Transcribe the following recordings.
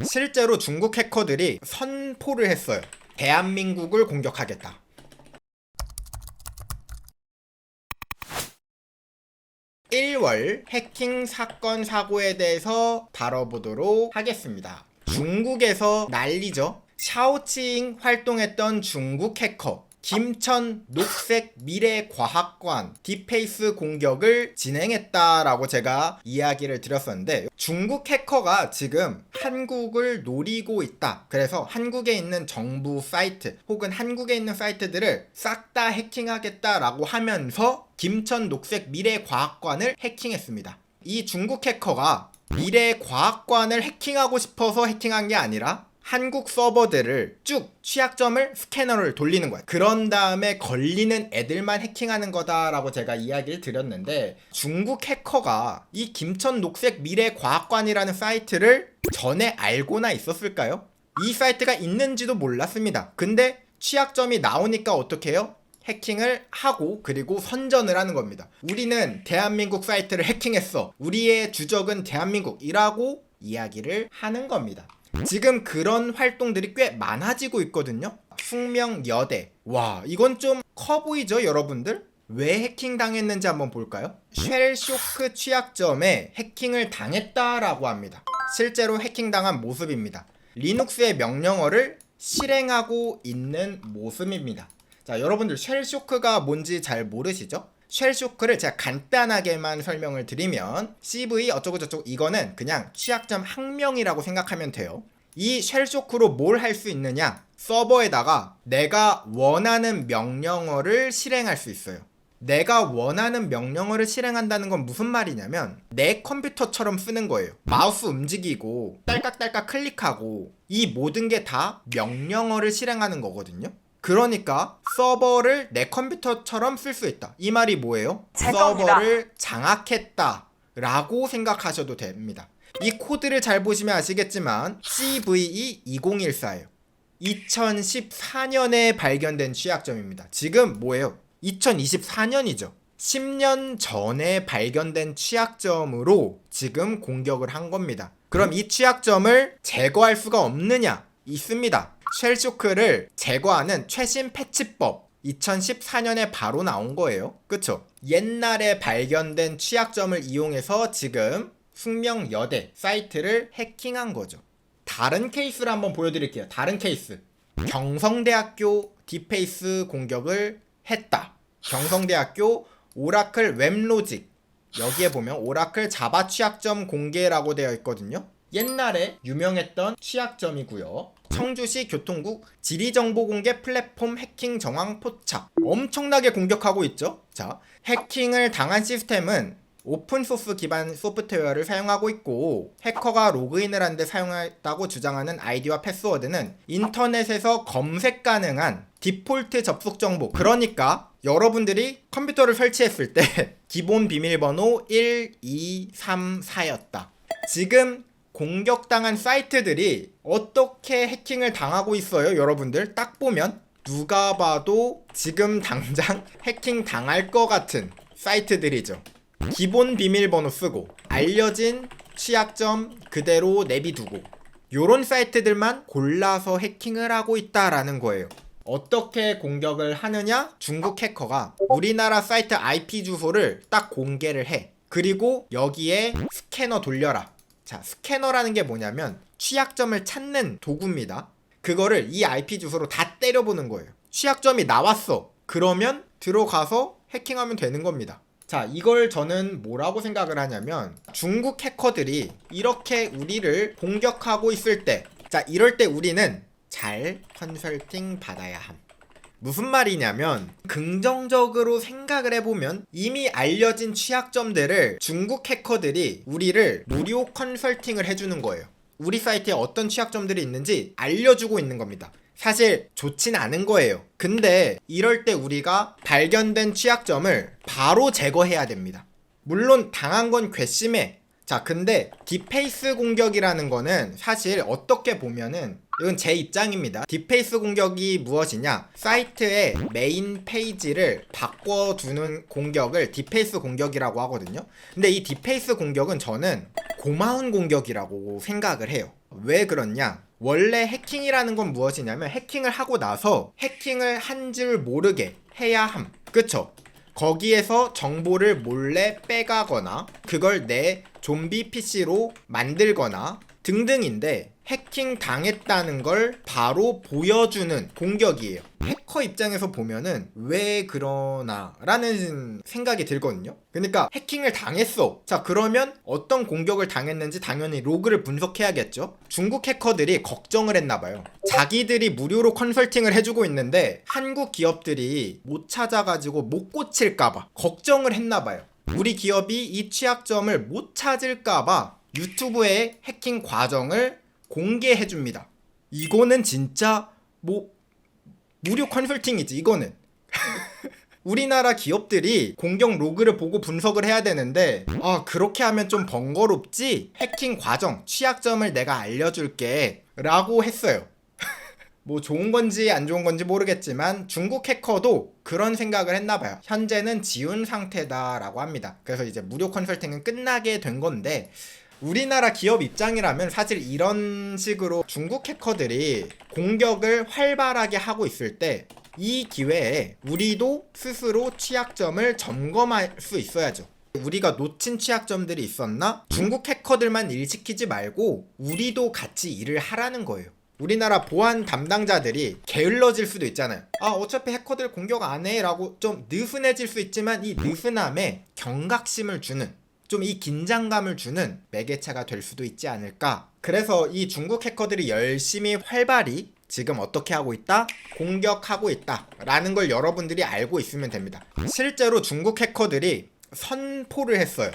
실제로 중국 해커들이 선포를 했어요. 대한민국을 공격하겠다. 1월 해킹 사건 사고에 대해서 다뤄보도록 하겠습니다. 중국에서 난리죠. 샤오칭 활동했던 중국 해커 김천 녹색 미래과학관 딥페이스 공격을 진행했다라고 제가 이야기를 드렸었는데, 중국 해커가 지금 한국을 노리고 있다. 그래서 한국에 있는 정부 사이트 혹은 한국에 있는 사이트들을 싹 다 해킹하겠다라고 하면서 김천 녹색 미래과학관을 해킹했습니다. 이 중국 해커가 미래과학관을 해킹하고 싶어서 해킹한 게 아니라 한국 서버들을 쭉 취약점을 스캐너를 돌리는 거야. 그런 다음에 걸리는 애들만 해킹하는 거다라고 제가 이야기를 드렸는데, 중국 해커가 이 김천 녹색 미래과학관이라는 사이트를 전에 알고나 있었을까요? 이 사이트가 있는지도 몰랐습니다. 근데 취약점이 나오니까 어떻게 해요? 해킹을 하고 그리고 선전을 하는 겁니다. 우리는 대한민국 사이트를 해킹했어. 우리의 주적은 대한민국이라고 이야기를 하는 겁니다. 지금 그런 활동들이 꽤 많아지고 있거든요. 숙명여대. 와, 이건 좀 커 보이죠, 여러분들? 왜 해킹 당했는지 한번 볼까요? 쉘쇼크 취약점에 해킹을 당했다라고 합니다. 실제로 해킹당한 모습입니다. 리눅스의 명령어를 실행하고 있는 모습입니다. 자, 여러분들 쉘쇼크가 뭔지 잘 모르시죠? 쉘쇼크를 제가 간단하게만 설명을 드리면 CV 어쩌고저쩌고, 이거는 그냥 취약점 항명이라고 생각하면 돼요. 이 쉘쇼크로 뭘 할 수 있느냐? 서버에다가 내가 원하는 명령어를 실행할 수 있어요. 내가 원하는 명령어를 실행한다는 건 무슨 말이냐면 내 컴퓨터처럼 쓰는 거예요. 마우스 움직이고 딸깍딸깍 클릭하고 이 모든 게 다 명령어를 실행하는 거거든요. 그러니까 서버를 내 컴퓨터처럼 쓸 수 있다. 이 말이 뭐예요? 서버를 장악했다 라고 생각하셔도 됩니다. 이 코드를 잘 보시면 아시겠지만 CVE2014예요. 2014년에 발견된 취약점입니다. 지금 뭐예요? 2024년이죠. 10년 전에 발견된 취약점으로 지금 공격을 한 겁니다. 그럼 이 취약점을 제거할 수가 없느냐? 있습니다. 쉘쇼크를 제거하는 최신 패치법 2014년에 바로 나온 거예요. 그쵸? 옛날에 발견된 취약점을 이용해서 지금 숙명여대 사이트를 해킹한 거죠. 다른 케이스를 한번 보여드릴게요. 다른 케이스. 경성대학교 딥페이스 공격을 했다. 경성대학교 오라클 웹로직, 여기에 보면 오라클 자바 취약점 공개라고 되어 있거든요. 옛날에 유명했던 취약점이고요. 청주시 교통국 지리정보공개 플랫폼 해킹 정황 포착. 엄청나게 공격하고 있죠. 자, 해킹을 당한 시스템은 오픈소스 기반 소프트웨어를 사용하고 있고, 해커가 로그인을 하는데 사용했다고 주장하는 아이디와 패스워드는 인터넷에서 검색 가능한 디폴트 접속 정보, 그러니까 여러분들이 컴퓨터를 설치했을 때 기본 비밀번호 1234였다. 지금 공격당한 사이트들이 어떻게 해킹을 당하고 있어요? 여러분들 딱 보면 누가 봐도 지금 당장 해킹 당할 것 같은 사이트들이죠. 기본 비밀번호 쓰고 알려진 취약점 그대로 내비두고 요런 사이트들만 골라서 해킹을 하고 있다라는 거예요. 어떻게 공격을 하느냐? 중국 해커가 우리나라 사이트 IP 주소를 딱 공개를 해. 그리고 여기에 스캐너 돌려라. 자, 스캐너라는 게 뭐냐면 취약점을 찾는 도구입니다. 그거를 이 IP 주소로 다 때려보는 거예요. 취약점이 나왔어. 그러면 들어가서 해킹하면 되는 겁니다. 자, 이걸 저는 뭐라고 생각을 하냐면, 중국 해커들이 이렇게 우리를 공격하고 있을 때, 자, 이럴 때 우리는 잘 컨설팅 받아야 함. 무슨 말이냐면, 긍정적으로 생각을 해보면 이미 알려진 취약점들을 중국 해커들이 우리를 무료 컨설팅을 해주는 거예요. 우리 사이트에 어떤 취약점들이 있는지 알려주고 있는 겁니다. 사실 좋진 않은 거예요. 근데 이럴 때 우리가 발견된 취약점을 바로 제거해야 됩니다. 물론 당한 건 괘씸해. 자, 근데 딥페이스 공격이라는 거는 사실 어떻게 보면은 이건 제 입장입니다. 딥페이스 공격이 무엇이냐? 사이트의 메인 페이지를 바꿔두는 공격을 딥페이스 공격이라고 하거든요. 근데 이 딥페이스 공격은 저는 고마운 공격이라고 생각을 해요. 왜 그렇냐? 원래 해킹이라는 건 무엇이냐면 해킹을 하고 나서 해킹을 한 줄 모르게 해야 함. 그쵸? 거기에서 정보를 몰래 빼가거나 그걸 내 좀비 PC로 만들거나 등등인데 해킹 당했다는 걸 바로 보여주는 공격이에요. 해커 입장에서 보면은 왜 그러나 라는 생각이 들거든요. 그러니까 해킹을 당했어. 자, 그러면 어떤 공격을 당했는지 당연히 로그를 분석해야겠죠. 중국 해커들이 걱정을 했나봐요. 자기들이 무료로 컨설팅을 해주고 있는데 한국 기업들이 못 찾아가지고 못 고칠까봐 걱정을 했나봐요. 우리 기업이 이 취약점을 못 찾을까봐 유튜브에 해킹 과정을 공개해줍니다. 이거는 진짜 무료 컨설팅이지 이거는. 우리나라 기업들이 공격 로그를 보고 분석을 해야 되는데 그렇게 하면 좀 번거롭지? 해킹 과정, 취약점을 내가 알려줄게 라고 했어요. 뭐 좋은 건지 안 좋은 건지 모르겠지만 중국 해커도 그런 생각을 했나봐요. 현재는 지운 상태다라고 합니다. 그래서 이제 무료 컨설팅은 끝나게 된 건데 우리나라 기업 입장이라면 사실 이런 식으로 중국 해커들이 공격을 활발하게 하고 있을 때 이 기회에 우리도 스스로 취약점을 점검할 수 있어야죠. 우리가 놓친 취약점들이 있었나? 중국 해커들만 일 시키지 말고 우리도 같이 일을 하라는 거예요. 우리나라 보안 담당자들이 게을러질 수도 있잖아요. 어차피 해커들 공격 안 해 라고 좀 느슨해질 수 있지만 이 느슨함에 경각심을 주는 좀 이 긴장감을 주는 매개체가 될 수도 있지 않을까. 그래서 이 중국 해커들이 열심히 활발히 지금 어떻게 하고 있다? 공격하고 있다 라는 걸 여러분들이 알고 있으면 됩니다. 실제로 중국 해커들이 선포를 했어요.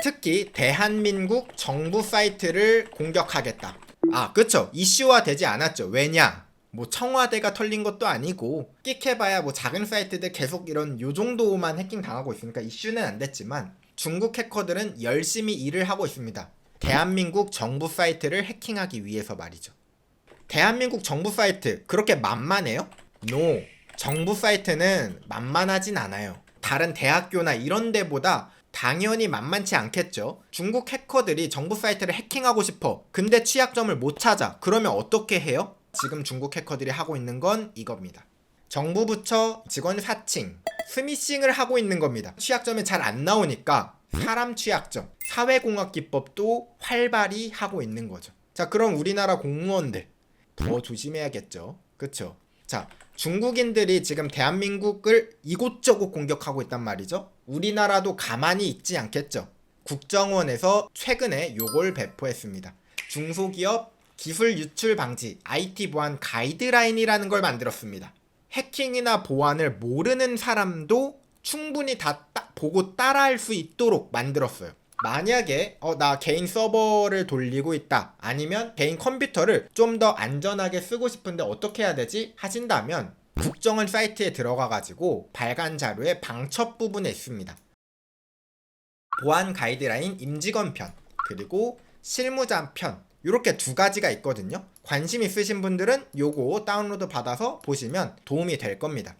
특히 대한민국 정부 사이트를 공격하겠다. 그쵸? 이슈화 되지 않았죠. 왜냐? 뭐 청와대가 털린 것도 아니고 끽해봐야 뭐 작은 사이트들 계속 이런 요 정도만 해킹 당하고 있으니까 이슈는 안 됐지만 중국 해커들은 열심히 일을 하고 있습니다. 대한민국 정부 사이트를 해킹하기 위해서 말이죠. 대한민국 정부 사이트 그렇게 만만해요? No. 정부 사이트는 만만하진 않아요. 다른 대학교나 이런 데보다 당연히 만만치 않겠죠. 중국 해커들이 정부 사이트를 해킹하고 싶어. 근데 취약점을 못 찾아. 그러면 어떻게 해요? 지금 중국 해커들이 하고 있는 건 이겁니다. 정부 부처 직원 사칭, 스미싱을 하고 있는 겁니다. 취약점이 잘 안 나오니까 사람 취약점, 사회공학 기법도 활발히 하고 있는 거죠. 자, 그럼 우리나라 공무원들 더 조심해야겠죠. 그쵸? 자, 중국인들이 지금 대한민국을 이곳저곳 공격하고 있단 말이죠. 우리나라도 가만히 있지 않겠죠. 국정원에서 최근에 요걸 배포했습니다. 중소기업 기술 유출 방지 IT 보안 가이드라인이라는 걸 만들었습니다. 해킹이나 보안을 모르는 사람도 충분히 다 보고 따라할 수 있도록 만들었어요. 만약에 나 개인 서버를 돌리고 있다, 아니면 개인 컴퓨터를 좀 더 안전하게 쓰고 싶은데 어떻게 해야 되지? 하신다면 국정원 사이트에 들어가 가지고 발간 자료의 방첩 부분에 있습니다. 보안 가이드라인 임직원 편, 그리고 실무자 편, 이렇게 두 가지가 있거든요. 관심 있으신 분들은 요거 다운로드 받아서 보시면 도움이 될 겁니다.